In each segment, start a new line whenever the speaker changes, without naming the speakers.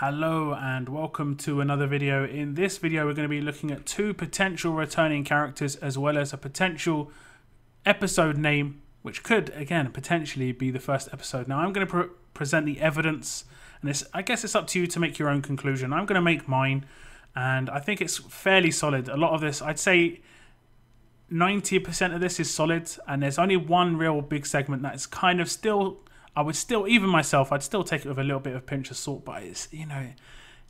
Hello and welcome to another video. In this video we're going to be looking at two potential returning characters as well as a potential episode name which could again potentially be the first episode. Now I'm going to present the evidence and I guess it's up to you to make your own conclusion. I'm going to make mine and I think it's fairly solid. A lot of this, I'd say 90% of this is solid, and there's only one real big segment that is kind of still, I would still, even myself, I'd still take it with a little bit of a pinch of salt, but it's, you know,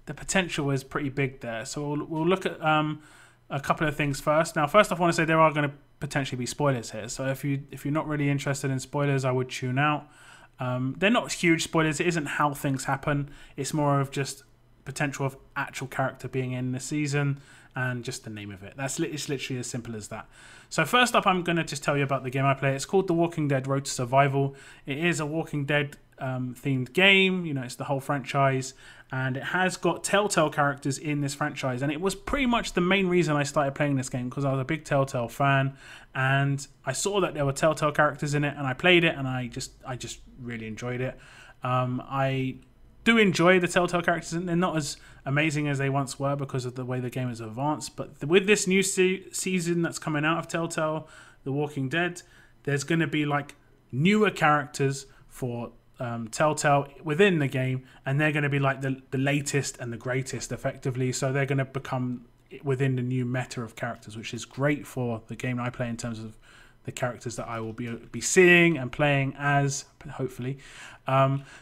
the potential is pretty big there. So we'll look at a couple of things first. Now, first off, I want to say there are going to potentially be spoilers here. So if you're not really interested in spoilers, I would tune out. They're not huge spoilers. It isn't how things happen. It's more of just potential of actual character being in the season and just the name of it. It's literally as simple as that. So first up, I'm going to just tell you about the game I play. It's called The Walking Dead Road to Survival. It is a Walking Dead themed game. You know, it's the whole franchise, and it has got Telltale characters in this franchise. And it was pretty much the main reason I started playing this game, because I was a big Telltale fan, and I saw that there were Telltale characters in it, and I played it, and I just really enjoyed it. I do enjoy the Telltale characters, and they're not as amazing as they once were because of the way the game has advanced. But with this new season that's coming out of Telltale, The Walking Dead, there's going to be like newer characters for Telltale within the game, and they're going to be like the latest and the greatest effectively. So they're going to become within the new meta of characters, which is great for the game I play in terms of the characters that I will be seeing and playing as, hopefully.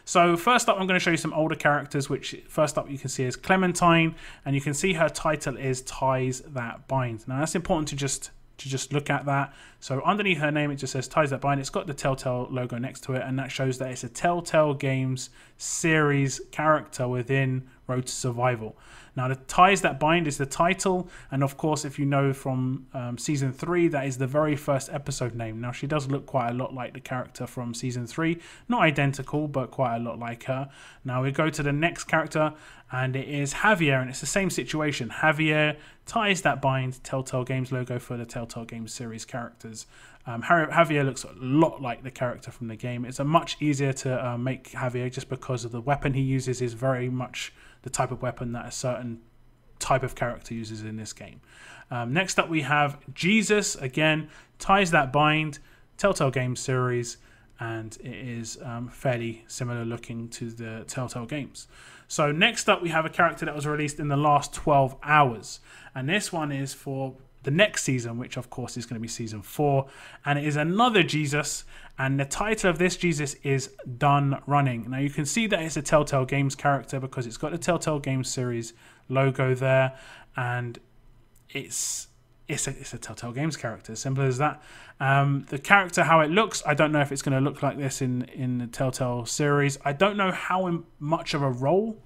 So first up, I'm going to show you some older characters, which first up you can see is Clementine, and you can see her title is Ties That Bind. Now that's important to just look at that. So underneath her name, it just says Ties That Bind. It's got the Telltale logo next to it, and that shows that it's a Telltale Games series character within Road to Survival. Now, the Ties That Bind is the title, and of course, if you know from Season 3, that is the very first episode name. Now, she does look quite a lot like the character from Season 3. Not identical, but quite a lot like her. Now, we go to the next character, and it is Javier, and it's the same situation. Javier, Ties That Bind, Telltale Games logo for the Telltale Games series characters. Javier looks a lot like the character from the game. It's much easier to make Javier just because of the weapon he uses is very much the type of weapon that a certain type of character uses in this game. Next up we have Jesus, again, Ties That Bind, Telltale Games series, and it is fairly similar looking to the Telltale Games. So next up we have a character that was released in the last 12 hours, and this one is for the next season, which of course is going to be season 4, and it is another Jesus, and the title of this Jesus is Done Running. Now you can see that it's a Telltale Games character because it's got the Telltale Games series logo there, and it's a Telltale Games character, simple as that. The character, how it looks, I don't know if it's going to look like this in the Telltale series. I don't know how much of a role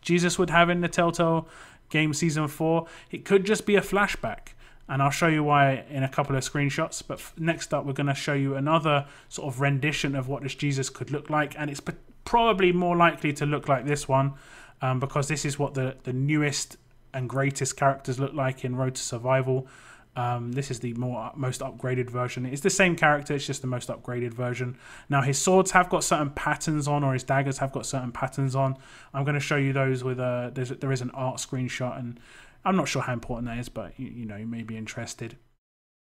Jesus would have in the Telltale Games season 4. It could just be a flashback, and I'll show you why in a couple of screenshots. But next up, we're going to show you another sort of rendition of what this Jesus could look like. And it's probably more likely to look like this one because this is what the newest and greatest characters look like in Road to Survival. This is the most upgraded version. It's the same character, it's just the most upgraded version. Now his swords have got certain patterns on, or his daggers have got certain patterns on. I'm going to show you those with there is an art screenshot, and I'm not sure how important that is, but you know, you may be interested.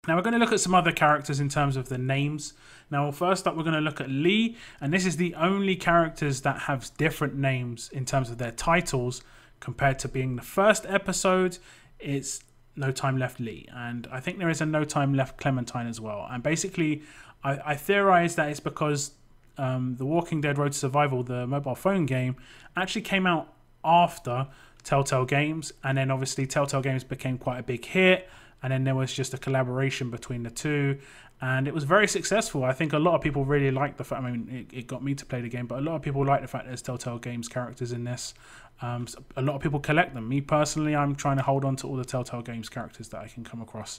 Now we're going to look at some other characters in terms of the names. Now first up we're going to look at Lee, and this is the only characters that have different names in terms of their titles compared to being the first episode. It's No Time Left Lee, and I think there is a No Time Left Clementine as well. And basically I theorize that it's because The Walking Dead Road to Survival, the mobile phone game, actually came out after Telltale Games, and then obviously Telltale Games became quite a big hit, and then there was just a collaboration between the two, and it was very successful. I think a lot of people really liked the fact, I mean, it got me to play the game, but a lot of people like the fact there's Telltale Games characters in this. A lot of people collect them. Me personally, I'm trying to hold on to all the Telltale Games characters that I can come across.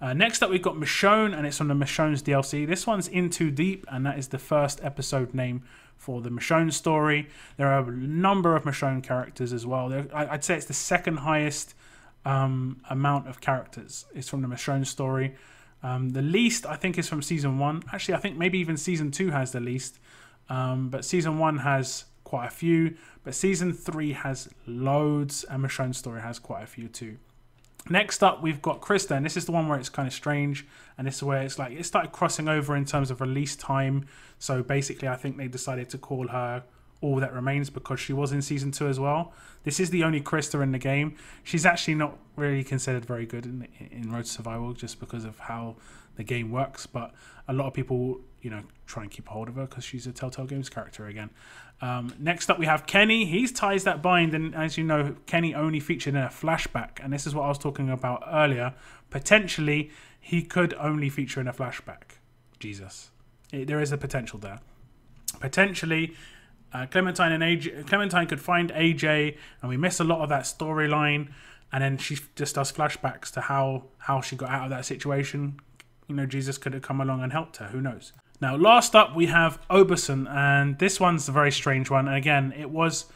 Next up, we've got Michonne, and it's from the Michonne's DLC. This one's In Too Deep, and that is the first episode name for the Michonne story. There are a number of Michonne characters as well. I'd say it's the second highest amount of characters. It's from the Michonne story. The least, I think, is from Season 1. Actually, I think maybe even Season 2 has the least. But Season 1 has quite a few, but season 3 has loads, and Michonne's story has quite a few too. Next up, we've got Krista, and this is the one where it's kind of strange, and this is where it's like it started crossing over in terms of release time. So basically, I think they decided to call her All That Remains because she was in season 2 as well. This is the only Krista in the game. She's actually not really considered very good in Road to Survival just because of how the game works, but a lot of people, you know, try and keep a hold of her because she's a Telltale Games character again. Next up, we have Kenny. He's Ties That Bind, and as you know, Kenny only featured in a flashback, and this is what I was talking about earlier. Potentially, he could only feature in a flashback. Jesus. There is a potential there. Potentially, Clementine could find AJ, and we miss a lot of that storyline, and then she just does flashbacks to how she got out of that situation. You know, Jesus could have come along and helped her. Who knows? Now, last up, we have Oberson, and this one's a very strange one. And again, it was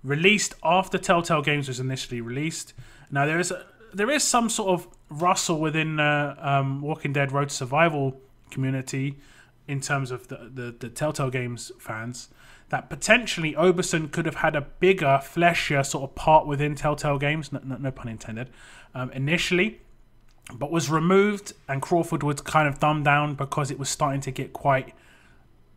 released after Telltale Games was initially released. Now, there is some sort of rustle within the Walking Dead Road to Survival community in terms of the Telltale Games fans, that potentially Oberson could have had a bigger, fleshier sort of part within Telltale Games, no pun intended, initially, but was removed, and Crawford was kind of dumbed down because it was starting to get quite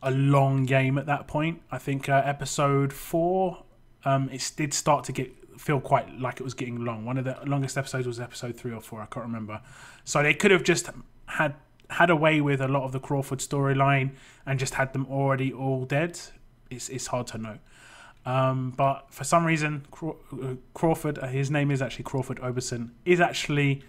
a long game at that point. I think episode 4, it did start to feel quite like it was getting long. One of the longest episodes was episode 3 or 4, I can't remember. So they could have just had away with a lot of the Crawford storyline and just had them already all dead. It's hard to know. But for some reason, Crawford, his name is actually Crawford Oberson, is actually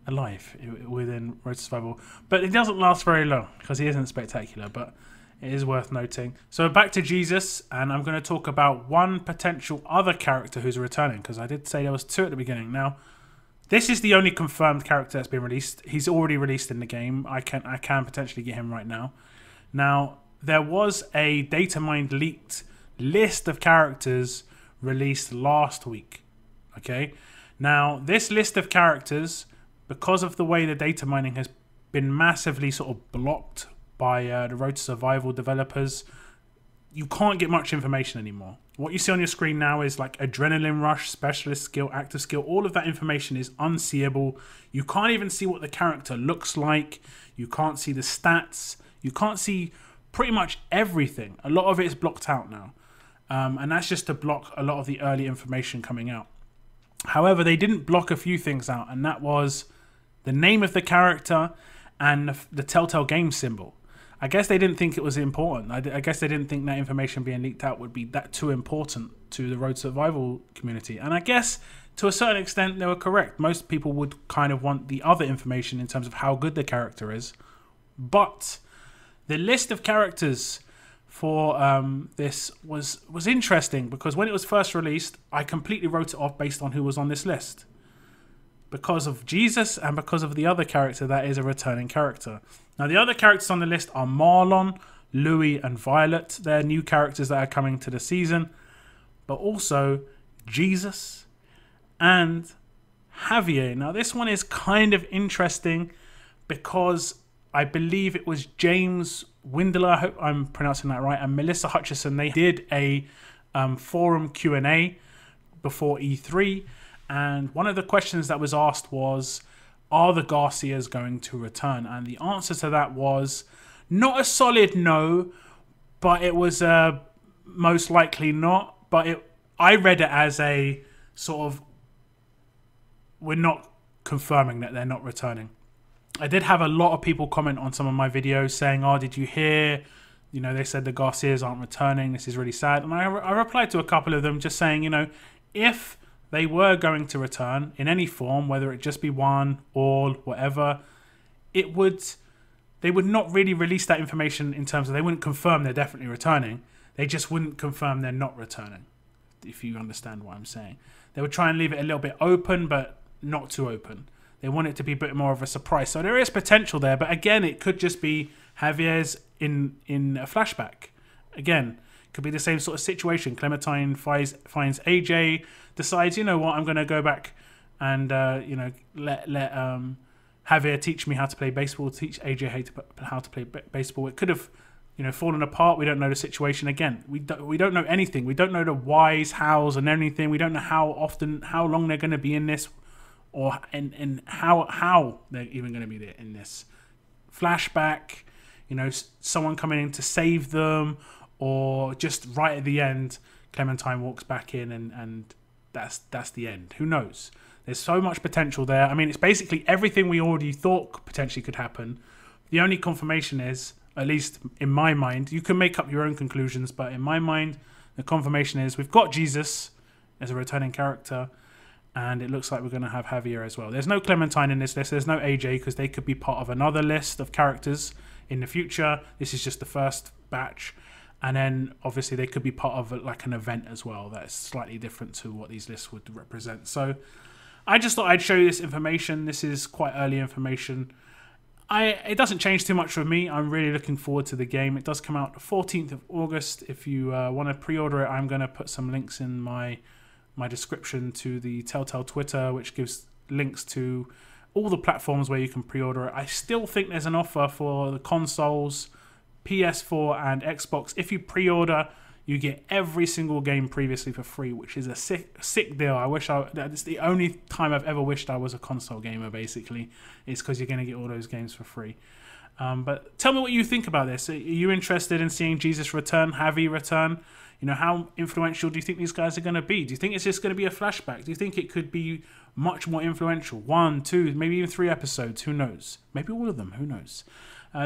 alive within Road to Survival. But it doesn't last very long because he isn't spectacular, but it is worth noting. So back to Jesus, and I'm going to talk about one potential other character who's returning, because I did say there was 2 at the beginning. Now, this is the only confirmed character that's been released. He's already released in the game. I can potentially get him right now. Now, there was a data mined leaked list of characters released last week. Okay, now this list of characters, because of the way the data mining has been massively sort of blocked by the Road to Survival developers, you can't get much information anymore. What you see on your screen now is like adrenaline rush, specialist skill, active skill. All of that information is unseeable. You can't even see what the character looks like. You can't see the stats. You can't see pretty much everything. A lot of it is blocked out now. And that's just to block a lot of the early information coming out. However, they didn't block a few things out, and that was the name of the character and the Telltale Game symbol. I guess they didn't think it was important. I guess they didn't think that information being leaked out would be that too important to the Road Survival community. And I guess to a certain extent they were correct. Most people would kind of want the other information in terms of how good the character is. But the list of characters for this was interesting, because when it was first released, I completely wrote it off based on who was on this list, because of Jesus and because of the other character that is a returning character. Now, the other characters on the list are Marlon, Louis, and Violet. They're new characters that are coming to the season. But also Jesus and Javier. Now, this one is kind of interesting because I believe it was James Windler, I hope I'm pronouncing that right, and Melissa Hutchison. They did a forum Q&A before E3. And one of the questions that was asked was, are the Garcias going to return? And the answer to that was not a solid no, but it was most likely not. But I read it as a sort of, we're not confirming that they're not returning. I did have a lot of people comment on some of my videos saying, oh, did you hear? You know, they said the Garcias aren't returning. This is really sad. And I replied to a couple of them just saying, you know, if they were going to return in any form, whether it just be one, all, whatever, they would not really release that information in terms of, they wouldn't confirm they're definitely returning. They just wouldn't confirm they're not returning, if you understand what I'm saying. They would try and leave it a little bit open, but not too open. They want it to be a bit more of a surprise. So there is potential there, but again, it could just be Javier's in a flashback. Again, could be the same sort of situation. Clementine finds AJ, decides, you know what, I'm going to go back and you know, let Javier teach me how to play baseball, teach AJ how to play baseball. It could have, falling apart. We don't know the situation. Again, we don't know anything. We don't know the whys, hows, and anything. We don't know how long they're going to be in this, or and how they're even going to be there in this flashback. Someone coming in to save them, or just right at the end, Clementine walks back in and that's the end. Who knows? There's so much potential there. I mean, it's basically everything we already thought potentially could happen. The only confirmation is, at least in my mind, you can make up your own conclusions, but in my mind, the confirmation is we've got Jesus as a returning character, and it looks like we're going to have Javier as well. There's no Clementine in this list. There's no AJ, because they could be part of another list of characters in the future. This is just the first batch. And then, obviously, they could be part of like an event as well that's slightly different to what these lists would represent. So I just thought I'd show you this information. This is quite early information. It doesn't change too much for me. I'm really looking forward to the game. It does come out the 14th of August. If you want to pre-order it, I'm going to put some links in my description to the Telltale Twitter, which gives links to all the platforms where you can pre-order it. I still think there's an offer for the consoles, PS4 and Xbox. If you pre-order, you get every single game previously for free, which is a sick deal. That's the only time I've ever wished I was a console gamer, basically, is because you're going to get all those games for free. But tell me what you think about this. Are you interested in seeing Jesus return, Javi return? How influential do you think these guys are going to be? Do you think it's just going to be a flashback? Do you think it could be much more influential? 1, 2, maybe even 3 episodes? Who knows? Maybe all of them. Who knows?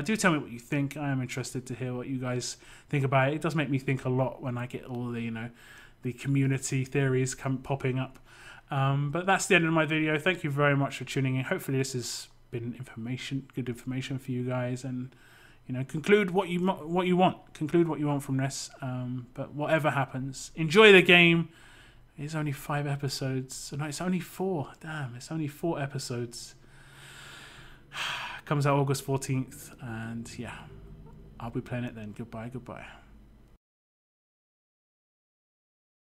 Do tell me what you think. I am interested to hear what you guys think about it. It does make me think a lot when I get all the, the community theories popping up. But that's the end of my video. Thank you very much for tuning in. Hopefully this has been good information for you guys, and conclude what you want. Conclude what you want from this. But whatever happens, enjoy the game. It's only 5 episodes. No, it's only 4. Damn, it's only 4 episodes. Comes out August 14th, and yeah, I'll be playing it then. Goodbye.